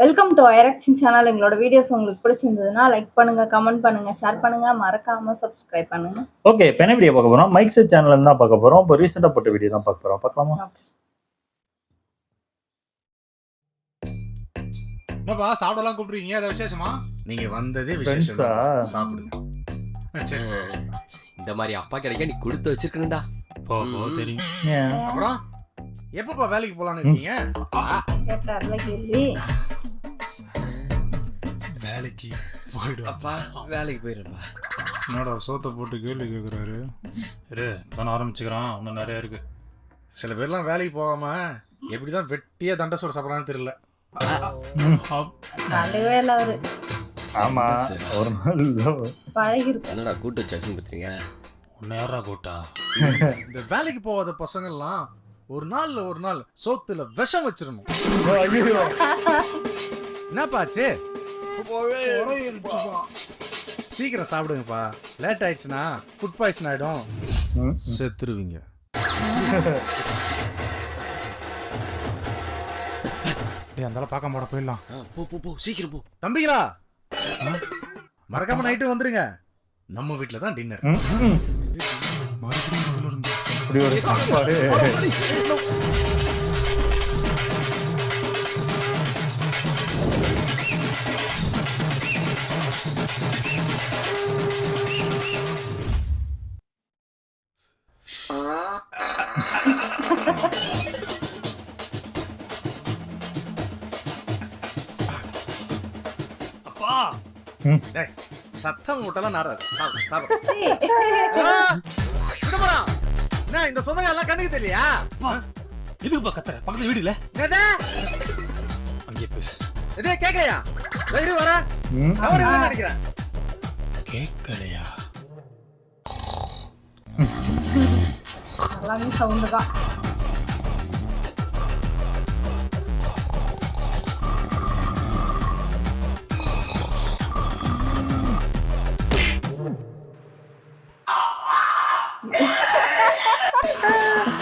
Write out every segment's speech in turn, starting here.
Welcome to ஐரக்ஷன் channel. எங்களோட videos உங்களுக்கு பிடிச்சிருந்ததுன்னா லைக் பண்ணுங்க, கமெண்ட் பண்ணுங்க, ஷேர் பண்ணுங்க, மறக்காம சப்ஸ்கிரைப் பண்ணுங்க. ஓகே, இப்போ என்ன வீடியோ பார்க்க போறோம்? மைக் செட் சேனல்ல இருந்து தான் பார்க்க போறோம். இப்போ ரீசெண்டா போட்ட வீடியோ தான் பார்க்க போறோம். பார்க்கலாமா? ஓகே. என்னப்பா சாப்பிடலாம் கூப்பிடுறீங்க? ஏதாவது விசேஷமா? நீங்க வந்ததே ஃப்ரெண்ட்ஸா? விசேஷம். சாப்பிடுங்க. சரி. இந்த மாதிரி அப்பா கிடைக்க நீ கொடுத்து வச்சிருக்கணும்டா. போ தெரியும். ஏன்? அப்புறம் எப்பப்பா வேலைக்கு போலான்னு இருக்கீங்க? கேட்டார்ல கேள்வி. வேலைக்கு போயிடும். அப்பா வேலைக்கு போயிடுப்பா. என்னடா சோத்தை போட்டு கேள்வி கேட்குறாரு? இரு தானே ஆரம்பிச்சுக்கிறான். இன்னும் நிறைய இருக்கு. சில பேர்லாம் வேலைக்கு போகாம எப்படிதான் வெட்டியா தண்டசோறு சாப்பிடறான்னு தெரியல. கண்டுவே இல்ல அவரு. ஆமா, ஒரு நாள் பழகிருக்கு. என்னடா கூட்டு வச்சு பத்துறீங்க? உன்னை யாரா கூட்டா? இந்த வேலைக்கு போகாத பசங்க எல்லாம் ஒரு நாள் சோத்துல விஷம் வச்சிடணும். ஐயோ, என்னப்பாச்சு? சீக்கிரம் சாப்பிடுங்கப்பா. லேட் ஆயிடுச்சுன்னா ஃபுட் பாய்சன் ஆயிடும், செத்துருவீங்க. அந்தால பார்க்க மாட போயிடலாம். போ சீக்கிரம் போ. தம்பிகளா, மறக்காம நைட்டு வந்துருங்க. நம்ம வீட்டுல தான் டின்னர். மறுபடியும் முதல்ல இருந்து. இப்படி ஒரு சாப்பாடு. அப்பா டேய், சத்தம் போட்டெல்லாம் நாராது. சாப்பிடு. ஏய், என்ன இந்த சொந்தங்க எல்லாம் கண்ணுக்கு தெரியலையா? எதுக்குப்பா கத்துற? பக்கத்துல வீடு இல்ல? என்னது? அங்கே பேசு. இதே கேக்கலையா? தைரியம் வர அவரு என்ன நினைக்கிறேன்? கேட்கலையா? எல்லாமே சவுண்டு தான்.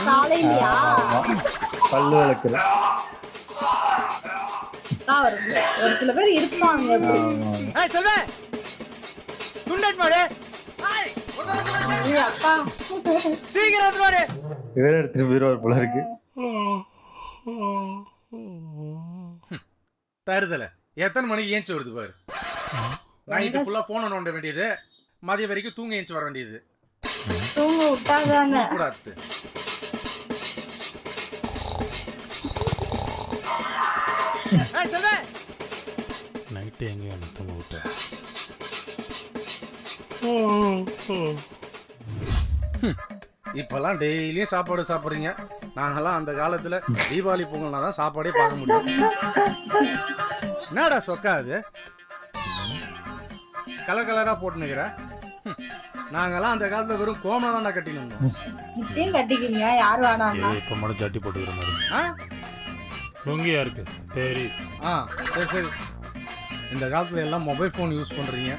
காலையிலயா? பல்லு வளர்க்குற. ஒரு சில பேர் இருப்பாங்க. ஏய் செல்வே, குண்டட் மாடு. ஏய், ஏய், அப்பா. சீக்கிரம் வந்து மாடு. இவரே எடுத்துட்டு போயிடுவார் போல இருக்கு. தருதல எத்தனை மணிக்கு ஏஞ்சி வருது பாரு. நைட்டு ஃபுல்லா போன் நோண்ட வேண்டியது, மதிய வரைக்கும் தூங்க ஏஞ்சி வர வேண்டியது. தூங்க விட்டாதானே. கூடாது. ஏய் செல்வே, நைட்டு எங்க என்ன தூங்க விட்ட? இப்பெல்லாம் டெய்லியும் சாப்பாடு சாப்பிடுறீங்க. நாங்கெல்லாம் அந்த காலத்துல தீபாவளி பொங்கல்னா தான் சாப்பாடே பார்க்க முடியும். என்னடா சொக்கா அது? கலர் கலரா போட்டுனுக்கிற. நாங்கெல்லாம் அந்த காலத்துல வெறும் கோமணம் தான்டா கட்டினோம். இப்பயும் கட்டிக்கிங்க, யார் வேணாம்னா. இப்ப மட்டும் ஜட்டி போட்டுக்கிற மாதிரி ஆ? லுங்கியா இருக்கு. சரி ஆ, சரி சரி. இந்த காலத்துல எல்லாம் மொபைல் ஃபோன் யூஸ் பண்றீங்க.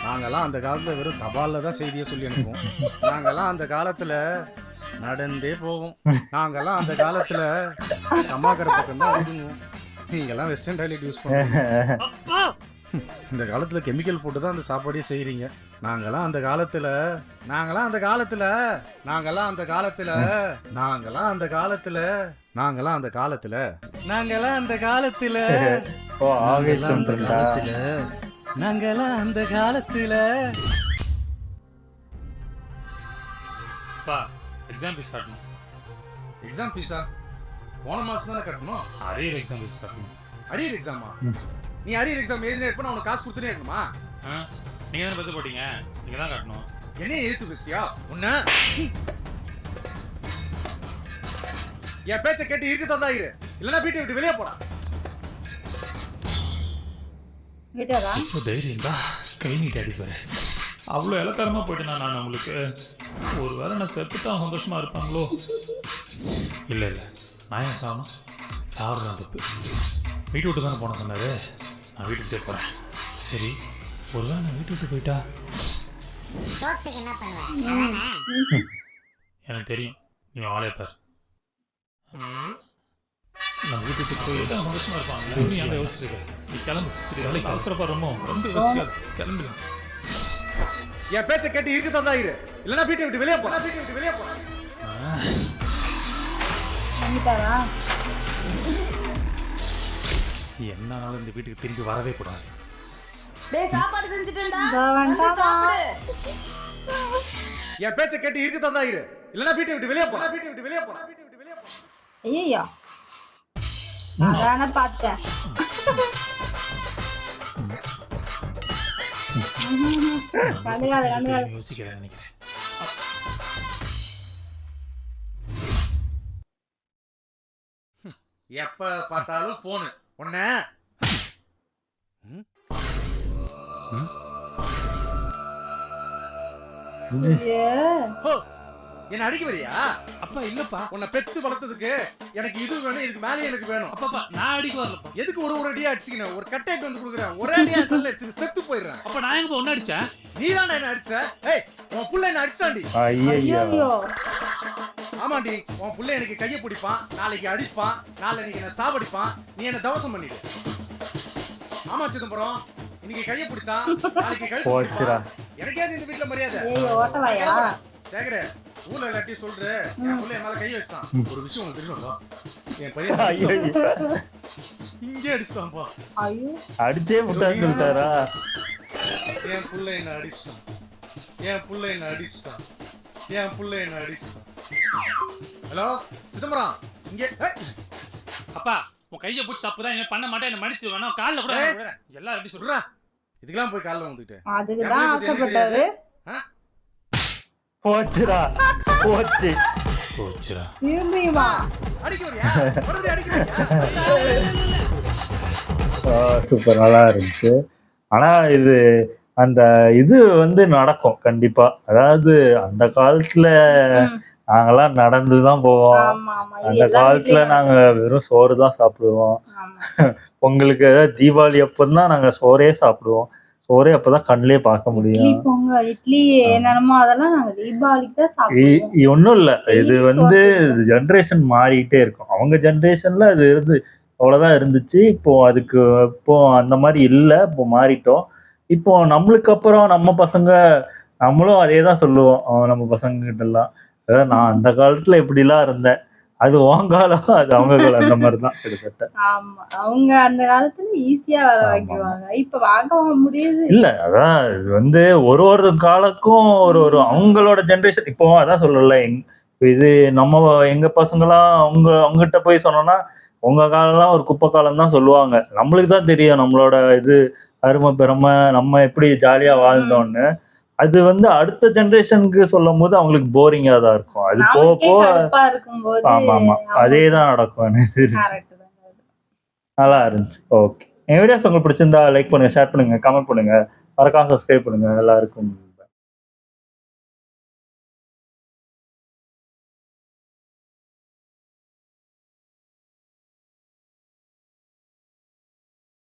நாங்கெல்லாம் அந்த காலத்துல வெறும் தபால்ல தான் செய்தியை சொல்லி அனுப்புவோம். நாங்கெல்லாம் அந்த காலத்துல நடந்தே போவோம். நாங்கெல்லாம் அந்த காலத்துல அம்மாக்கரை பக்கம் தான் விடுவோம். நீங்கெல்லாம் வெஸ்டர்ன் டாய்லெட் யூஸ் பண்ணுறீங்க. இந்த காலத்துல கெமிக்கல் போட்டு தான் அந்த சாப்பாடே செய்றீங்க. நாங்கெல்லாம் அந்த காலத்துல நாங்கெல்லாம் அந்த காலத்துல நாங்கெல்லாம் அந்த காலத்துல நாங்கெல்லாம் அந்த காலத்துல நாங்கெல்லாம் அந்த காலத்துல நாங்கெல்லாம் அந்த காலத்துல ஓ, ஆவேசம் இருந்தா. நாங்கெல்லாம் அந்த காலத்துல. அப்பா எக்ஸாம் ஃபீஸ் கட்டணும். எக்ஸாம் ஃபீஸா? போன மாசம் தானே கட்டணும். அரியர் எக்ஸாம் ஃபீஸ் கட்டணும். அரியர் எக்ஸாமா? நீ அரியர் எக்ஸாம் எழுதினே இருப்ப, உனக்கு காசு கொடுத்துனே இருக்கணுமா? நீங்க தானே பத்து போட்டீங்க, நீங்க தான் கட்டணும். என்ன எழுத்து பேசியா உன்ன? என் பேச்ச கேட்டு இருக்கு தந்தா இரு, இல்லைன்னா வீட்டை விட்டு வெளியே போடா. விட்டதா? இப்போ தைரியம் தான் கை நீட்டி அடிப்பாரு. அவ்வளோ இலக்காரமாக போயிட்டேனா நான் உங்களுக்கு? ஒரு வேளை நான் செத்துட்டான் சந்தோஷமா இருப்பாங்களோ? இல்லை இல்லை, நான் ஏன் சாகணும்? சாப்பிட்றேன் தப்பு. வீட்டு விட்டு தானே போன சொன்னாரு. நான் வீட்டு விட்டே போகிறேன். சரி, ஒரு வேளை நான் வீட்டு விட்டு போயிட்டா எனக்கு தெரியும். நீ ஆளே பார். நம்ம வீட்டுக்கு போய் எல்லாம் சந்தோஷமா இருப்பாங்க. நீ அங்கே யோசிச்சிருக்க. நீ கிளம்பு. இது வேலைக்கு அவசரப்படுறோமோ ரொம்ப யோசிக்காது. கிளம்புங்க. என் பேச்சை கேட்டு இருக்கத்தான் தான் இரு, இல்லைன்னா வீட்டை விட்டு வெளியே போ. வந்துட்டாரா? என்னாலும் இந்த வீட்டுக்கு திரும்பி வரவே கூடாது. டேய் சாப்பாடு செஞ்சுட்டேன்டா. இதோ வந்துட்டாமா. சாப்பிடு. என் பேச்சை கேட்டு இருக்கத்தான் தான் இரு, இல்லைன்னா வீட்டை விட்டு வெளியே போ. ஐயோ அதானே பார்த்தேன். கண்டுக்காத. யோசிக்கிறேன் நினைக்கிறேன். எப்ப பார்த்தாலும் போனு உன்ன. என்ன அடிக்க வரியா? அப்பா இல்லப்பா. உன்னை பெத்து வளர்த்ததுக்கு எனக்கு இது வேணும், இதுக்கு மேலே எனக்கு வேணும். அப்பா நான் அடிக்க வரலப்பா. எதுக்கு ஒரு அடியா அடிச்சுக்கணும்? ஒரு கட்டைட்டு வந்து கொடுக்குறேன், ஒரே அடியா கல்ல அடிச்சு செத்து போயிடுறேன். அப்ப நான் எங்க ஒன்னு அடிச்சேன்? நீ தான் என்ன அடிச்ச? ஏய் உன் புள்ள என்ன அடிச்சாண்டி? ஐயோ ஐயோ ஆமாண்டி, உன் புள்ள எனக்கு கையை பிடிப்பான், நாளைக்கு அடிப்பான், நாளைக்கு என்ன சாவடிப்பான், நீ என்ன தவசம் பண்ணிடு. ஆமா சிதம்பரம், இன்னைக்கு கையை பிடிச்சான், நாளைக்கு கழுத்து போச்சுடா. பிடிப்பான். எனக்கே இந்த வீட்டுல மரியாதை. ஐயோ ஓட்டவாயா? சேகர ஊர்ல எல்லாத்தையும் சொல்ற, என் புள்ள என் மேல கை வச்சான். ஒரு விஷயம் உங்களுக்கு தெரியுமா? என் பையன் ஐயோ இங்கே அடிச்சுட்டான்ப்பா. ஐயோ அடிச்சே முட்டான்னு சொல்லிட்டாரா? என் புள்ள என்ன அடிச்சுட்டான், என் புள்ள என்ன அடிச்சுட்டான், என் புள்ள என்ன அடிச்சுட்டான். ஹலோ சிதம்பரம், இங்கே அப்பா உன் கையை பிடிச்சி தப்புதான். என்ன பண்ண மாட்டேன். என்ன மன்னிச்சு வேணாம். காலில் கூட ஏய். விடுறேன். எல்லாம் எப்படி சொல்ற? சொல்றா, இதுக்கெல்லாம் போய் காலைல வந்துட்டு அதுக்குதான் ஆசைப்பட்டாரு. போச்சுடா போச்சு. போச்சுடா. திரும்பியுமா? அடிக்க வரியா? மறுபடியும் அடிக்க வரியா? சூப்பர், நல்லா இருந்துச்சு. ஆனா இது அந்த இது வந்து நடக்கும் கண்டிப்பா. அதாவது அந்த காலத்துல நாங்கெல்லாம் நடந்துதான் போவோம். ஆமா ஆமா இது அந்த எல்லா காலத்துல வீட்லயும் நாங்க வெறும் சோறு தான் சாப்பிடுவோம். ஆமா. பொங்கலுக்கு ஏதாவது தீபாவளி அப்பதான் நாங்க சோறே சாப்பிடுவோம். சோறே அப்பதான் கண்ணிலே பார்க்க இட்லி முடியும். பொங்கல் இட்லி என்னென்னமோ அதெல்லாம் நாங்க தீபாவளிக்கு தான் சாப்பிடுவோம். ஒன்றும் இல்லை, இது டெய்லி வந்து சோறு. ஜென்ரேஷன் மாறிக்கிட்டே இருக்கும். அவங்க ஜென்ரேஷன்ல அது இருந்து அவ்வளோதான் இருந்துச்சு. இப்போ அதுக்கு இப்போ அந்த மாதிரி இல்லை, இப்போ மாறிட்டோம். இப்போ நம்மளுக்கு அப்புறம் நம்ம பசங்க நம்மளும் அதே தான் சொல்லுவோம் நம்ம பசங்க கிட்ட எல்லாம். அதாவது நான் அந்த காலத்துல இப்படிலாம் இருந்தேன், அது உன் காலம், அது அவங்க காலம், அந்த மாதிரி தான் கிட்டத்தட்ட. ஆமா அவங்க அந்த காலத்துல ஈஸியா வேலை ஆமா. வைக்குவாங்க. இப்ப வாங்க முடியுது. இல்ல அதான் இது வந்து ஒரு ஒரு காலக்கும் ஒரு ஒரு அவங்களோட ஜென்ரேஷன். இப்போ அதான் சொல்லல, இது நம்ம எங்க பசங்களாம் அவங்ககிட்ட போய் சொன்னோம்னா உங்க காலம்லாம் ஒரு குப்பை காலம் தான் சொல்லுவாங்க. நம்மளுக்கு தான் தெரியும் நம்மளோட இது அருமை பெருமை, நம்ம எப்படி ஜாலியா வாழ்ந்தோம்னு. அது வந்து அடுத்த ஜென்ரேஷனுக்கு சொல்லும் போது அவங்களுக்கு போரிங்கா தான் இருக்கும். அது போக நமக்கே போக கடுப்பா இருக்கும்போது ஆமா ஆமா அதே தான் நடக்கும். எனக்கு தெரிஞ்சு correct தான். நல்லா இருந்துச்சு. ஓகே, என் வீடியோஸ் உங்களுக்கு பிடிச்சிருந்தா லைக் பண்ணுங்க, ஷேர் பண்ணுங்க, கமெண்ட் பண்ணுங்க, மறக்காம சப்ஸ்கிரைப் பண்ணுங்க. எல்லாருக்கும்